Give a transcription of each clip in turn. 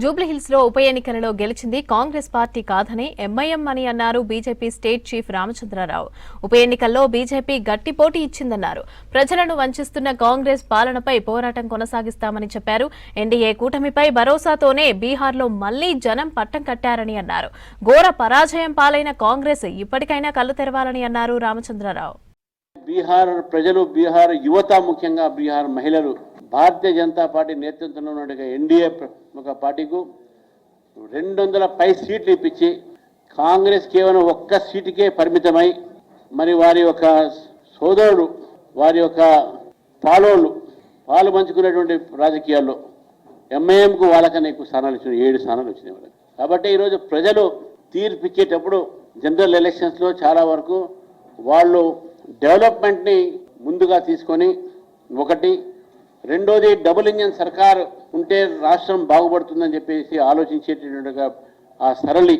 జూబ్లీహిల్స్ లో ఉప ఎన్నికలలో గెలిచింది కాంగ్రెస్ పార్టీ కాదని ఎంఐఎం అని అన్నారు బీజేపీ స్టేట్ చీఫ్ రామచంద్రరావు. ఉప ఎన్నికల్లో బీజేపీ గట్టి పోటీ ఇచ్చిందన్నారు. ప్రజలను వంచిస్తున్న కాంగ్రెస్ పాలనపై పోరాటం కొనసాగిస్తామని చెప్పారు. ఎన్డీఏ కూటమిపై భరోసాతోనే బీహార్లో మళ్లీ జనం పట్టం కట్టారని అన్నారు. ఘోర పరాజయం పాలైన కాంగ్రెస్ ఇప్పటికైనా కళ్లు తెరవాలని అన్నారు రామచంద్రరావు. బీహార్ ప్రజలు, బీహార్ యువత, ముఖ్యంగా బీహార్ మహిళలు భారతీయ జనతా పార్టీ నేతృత్వంలో ఉన్న ఎన్డీఏ ఒక పార్టీకు 200 పై సీట్లు ఇప్పించి కాంగ్రెస్ కేవలం ఒక్క సీటుకే పరిమితమై మరి వారి యొక్క సోదరుడు, వారి యొక్క పాలు పంచుకునేటువంటి రాజకీయాల్లో ఎంఐఎంకు వాళ్ళకన్నా ఎక్కువ స్థానాలు వచ్చినాయి, 7 స్థానాలు వచ్చినాయి వాళ్ళకి. కాబట్టి ఈరోజు ప్రజలు తీర్పు ఇచ్చేటప్పుడు జనరల్ ఎలక్షన్స్లో చాలా వరకు వాళ్ళు డెవలప్మెంట్ని ముందుగా తీసుకొని, ఒకటి, రెండోది డబుల్ ఇంజన్ సర్కార్ ఉంటే రాష్ట్రం బాగుపడుతుందని చెప్పేసి ఆలోచించేటట్టుగా ఆ సరళి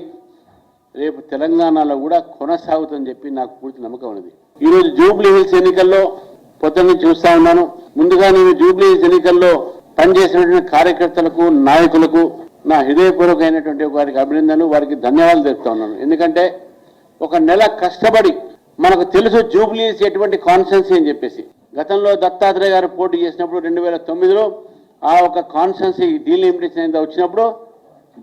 రేపు తెలంగాణలో కూడా కొనసాగుతుందని చెప్పి నాకు పూర్తి నమ్మకం ఉన్నది. ఈరోజు జూబ్లీహిల్స్ ఎన్నికల్లో పొద్దున్న చూస్తా ఉన్నాను. ముందుగా నేను జూబ్లీహిల్స్ ఎన్నికల్లో పనిచేసినటువంటి కార్యకర్తలకు, నాయకులకు నా హృదయపూర్వకమైనటువంటి వారికి అభినందనలు, వారికి ధన్యవాదాలు తెలుపుతా ఉన్నాను. ఎందుకంటే ఒక నెల కష్టపడి, మనకు తెలుసు జూబ్లీహిల్స్ ఎటువంటి కాన్స్టిట్యున్సీ అని చెప్పేసి, గతంలో దత్తాత్రేయ గారు పోటీ చేసినప్పుడు 2009లో ఆ ఒక కాన్స్టిట్యున్సీ డీలిమిటేషన్ వచ్చినప్పుడు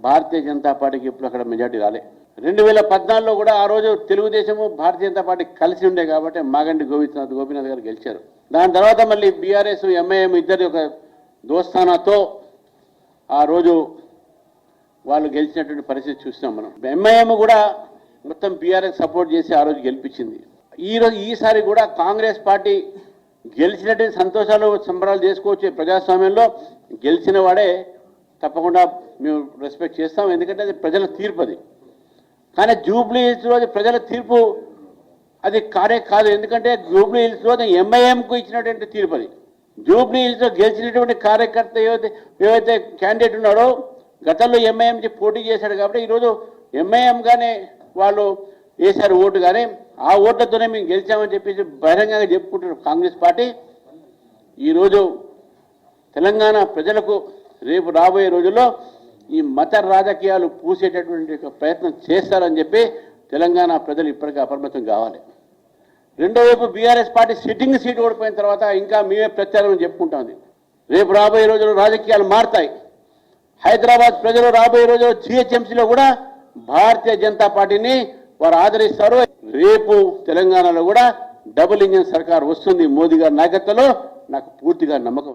భారతీయ జనతా పార్టీకి ఇప్పుడు అక్కడ మెజార్టీ రాలే. 2014లో కూడా ఆ రోజు తెలుగుదేశము భారతీయ జనతా పార్టీ కలిసి ఉండే కాబట్టి మాగంటి గోపీనాథ్ గారు గెలిచారు. దాని తర్వాత మళ్ళీ బీఆర్ఎస్, ఎంఐఎం ఇద్దరి ఒక దోస్తానాతో ఆ రోజు వాళ్ళు గెలిచినటువంటి పరిస్థితి చూసినాం మనం. ఎంఐఎం కూడా మొత్తం బీఆర్ఎస్ సపోర్ట్ చేసి ఆ రోజు గెలిపించింది. ఈసారి కూడా కాంగ్రెస్ పార్టీ గెలిచినటువంటి సంతోషాలు, సంబరాలు చేసుకోవచ్చు. ప్రజాస్వామ్యంలో గెలిచిన వాడే తప్పకుండా మేము రెస్పెక్ట్ చేస్తాం, ఎందుకంటే అది ప్రజల తీర్పు. అది కానీ జూబ్లీహిల్స్లో అది ప్రజల తీర్పు అది కాదు. ఎందుకంటే జూబ్లీహిల్స్లో ఎంఐఎంకు ఇచ్చినటువంటి తీర్పు అది. జూబ్లీహిల్స్లో గెలిచినటువంటి కార్యకర్త ఏవైతే క్యాండిడేట్ ఉన్నాడో గతంలో ఎంఐఎంకి పోటీ చేశాడు కాబట్టి ఈరోజు ఎంఐఎంగానే వాళ్ళు వేశారు ఓటు. కానీ ఆ ఓట్లతోనే మేము గెలిచామని చెప్పేసి బహిరంగంగా చెప్పుకుంటున్నారు కాంగ్రెస్ పార్టీ. ఈరోజు తెలంగాణ ప్రజలకు రేపు రాబోయే రోజుల్లో ఈ మత రాజకీయాలు పూసేటటువంటి ప్రయత్నం చేస్తారని చెప్పి తెలంగాణ ప్రజలు ఇప్పటికీ అప్రమత్తం కావాలి. రెండో వైపు బీఆర్ఎస్ పార్టీ సిట్టింగ్ సీట్ ఓడిపోయిన తర్వాత ఇంకా మేమే ప్రత్యామ్నాయం చెప్పుకుంటాం. రేపు రాబోయే రోజుల్లో రాజకీయాలు మారుతాయి. హైదరాబాద్ ప్రజలు రాబోయే రోజుల్లో జిహెచ్ఎంసీలో కూడా భారతీయ జనతా పార్టీని వారు ఆదరిస్తారు. రేపు తెలంగాణలో కూడా డబుల్ ఇంజన్ సర్కార్ వస్తుంది మోదీ గారి నాయకత్వంలో, నాకు పూర్తిగా నమ్మకం.